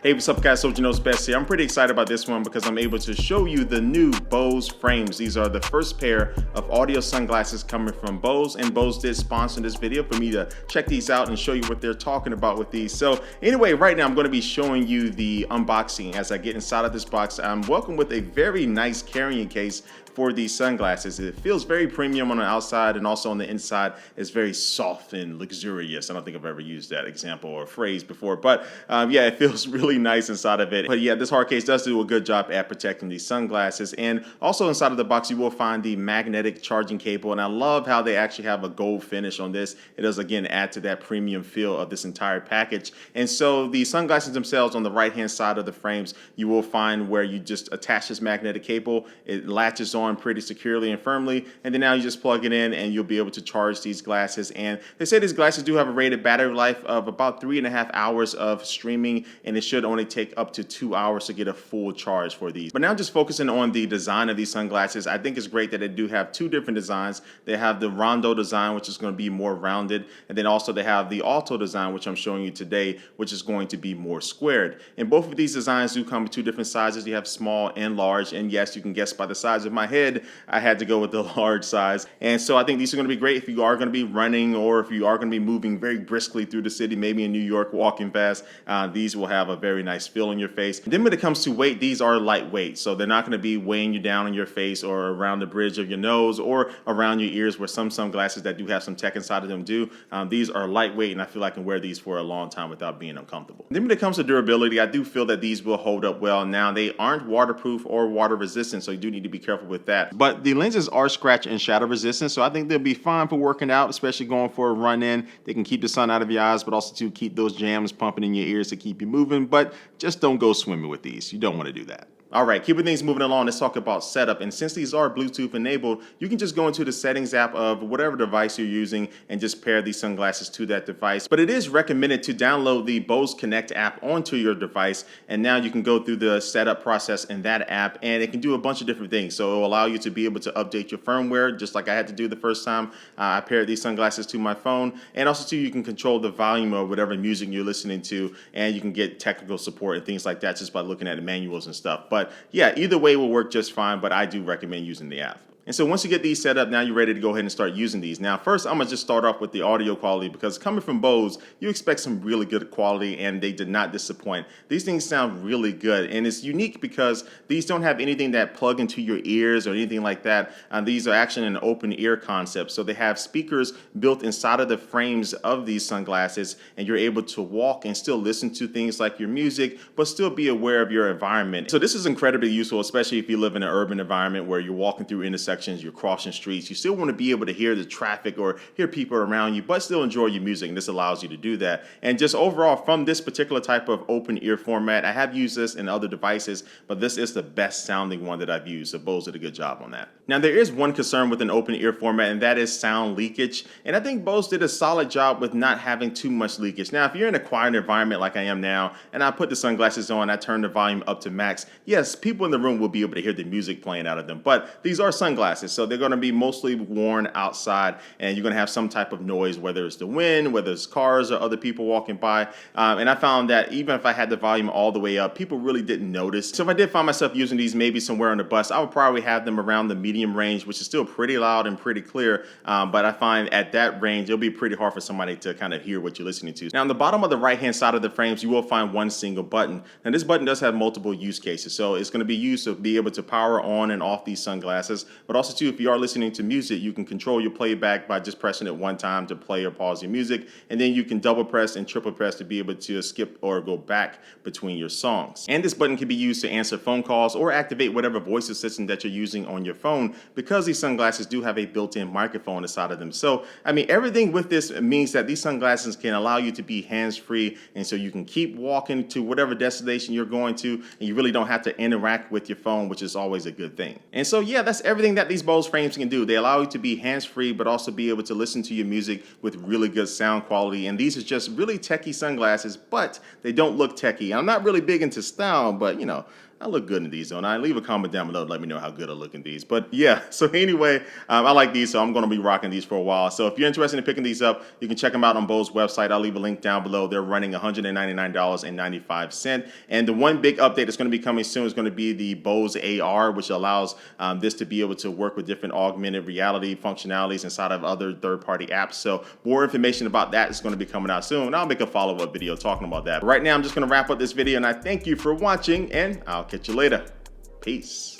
Hey, what's up guys, Soldier Knows Best here. I'm pretty excited about this one because I'm able to show you the new Bose Frames. These are the first pair of audio sunglasses coming from Bose, and Bose did sponsor this video for me to check these out and show you what they're talking about with these. So anyway, right now I'm going to be showing you the unboxing. As I get inside of this box, I'm welcomed with a very nice carrying case for these sunglasses. It feels very premium on the outside, and also on the inside it's very soft and luxurious. I don't think I've ever used that example or phrase before, but yeah, it feels really nice inside of it. But yeah, this hard case does do a good job at protecting these sunglasses. And also inside of the box you will find the magnetic charging cable, and I love how they actually have a gold finish on this. It does again add to that premium feel of this entire package. And so the sunglasses themselves, on the right hand side of the frames, you will find where you just attach this magnetic cable. It latches on pretty securely and firmly, and then now you just plug it in and you'll be able to charge these glasses. And they say these glasses do have a rated battery life of about 3.5 hours of streaming, and it should only take up to 2 hours to get a full charge for these. But now just focusing on the design of these sunglasses, I think it's great that they do have two different designs. They have the Rondo design, which is going to be more rounded, and then also they have the Alto design, which I'm showing you today, which is going to be more squared. And both of these designs do come in two different sizes. You have small and large, and yes, you can guess by the size of my head, I had to go with the large size. And so I think these are going to be great if you are going to be running, or if you are going to be moving very briskly through the city, maybe in New York, walking fast. These will have a very nice feel on your face. And then when it comes to weight, these are lightweight, so they're not going to be weighing you down on your face or around the bridge of your nose or around your ears, where some sunglasses that do have some tech inside of them do. These are lightweight, and I feel I can wear these for a long time without being uncomfortable. And then when it comes to durability, I do feel that these will hold up well. Now, they aren't waterproof or water resistant, so you do need to be careful with that. But the lenses are scratch and shadow resistant, so I think they'll be fine for working out, especially going for a run in. They can keep the sun out of your eyes, but also to keep those jams pumping in your ears to keep you moving. But just don't go swimming with these. You don't want to do that. All right, keeping things moving along, let's talk about setup. And since these are Bluetooth enabled, you can just go into the settings app of whatever device you're using and just pair these sunglasses to that device. But it is recommended to download the Bose Connect app onto your device, and now you can go through the setup process in that app, and it can do a bunch of different things. So it will allow you to be able to update your firmware, just like I had to do the first time I paired these sunglasses to my phone. And also too, you can control the volume of whatever music you're listening to, and you can get technical support and things like that just by looking at the manuals and stuff. But yeah, either way will work just fine, but I do recommend using the app. And so once you get these set up, now you're ready to go ahead and start using these. Now, first, I'm going to just start off with the audio quality, because coming from Bose, you expect some really good quality, and they did not disappoint. These things sound really good, and it's unique because these don't have anything that plug into your ears or anything like that. These are actually an open ear concept. So they have speakers built inside of the frames of these sunglasses, and you're able to walk and still listen to things like your music, but still be aware of your environment. So this is incredibly useful, especially if you live in an urban environment where you're walking through intersections, you're crossing streets. You still want to be able to hear the traffic or hear people around you, but still enjoy your music. And this allows you to do that. And just overall, from this particular type of open ear format, I have used this in other devices, but this is the best sounding one that I've used. So Bose did a good job on that. Now, there is one concern with an open ear format, and that is sound leakage. And I think Bose did a solid job with not having too much leakage. Now, if you're in a quiet environment like I am now, and I put the sunglasses on, I turn the volume up to max, yes, people in the room will be able to hear the music playing out of them. But these are sunglasses, so they're going to be mostly worn outside, and you're going to have some type of noise, whether it's the wind, whether it's cars or other people walking by. And I found that even if I had the volume all the way up, people really didn't notice. So if I did find myself using these maybe somewhere on the bus, I would probably have them around the medium range, which is still pretty loud and pretty clear. But I find at that range, it'll be pretty hard for somebody to kind of hear what you're listening to. Now, on the bottom of the right-hand side of the frames, you will find one single button. Now, this button does have multiple use cases. So it's going to be used to be able to power on and off these sunglasses, but also too, if you are listening to music, you can control your playback by just pressing it one time to play or pause your music, and then you can double press and triple press to be able to skip or go back between your songs. And this button can be used to answer phone calls or activate whatever voice assistant that you're using on your phone, because these sunglasses do have a built-in microphone inside of them. So, I mean, everything with this means that these sunglasses can allow you to be hands-free, and so you can keep walking to whatever destination you're going to, and you really don't have to interact with your phone, which is always a good thing. And so, yeah, that's everything that these Bose frames can do. They allow you to be hands-free, but also be able to listen to your music with really good sound quality. And these are just really techie sunglasses, but they don't look techie. I'm not really big into style, but you know, I look good in these, don't I? Leave a comment down below to let me know how good I look in these. But yeah, so anyway, I like these, so I'm going to be rocking these for a while. So if you're interested in picking these up, you can check them out on Bose website. I'll leave a link down below. They're running $199.95. And the one big update that's going to be coming soon is going to be the Bose AR, which allows this to be able to work with different augmented reality functionalities inside of other third-party apps. So more information about that is going to be coming out soon. I'll make a follow-up video talking about that. But right now, I'm just going to wrap up this video, and I thank you for watching, and I'll catch you later. Peace.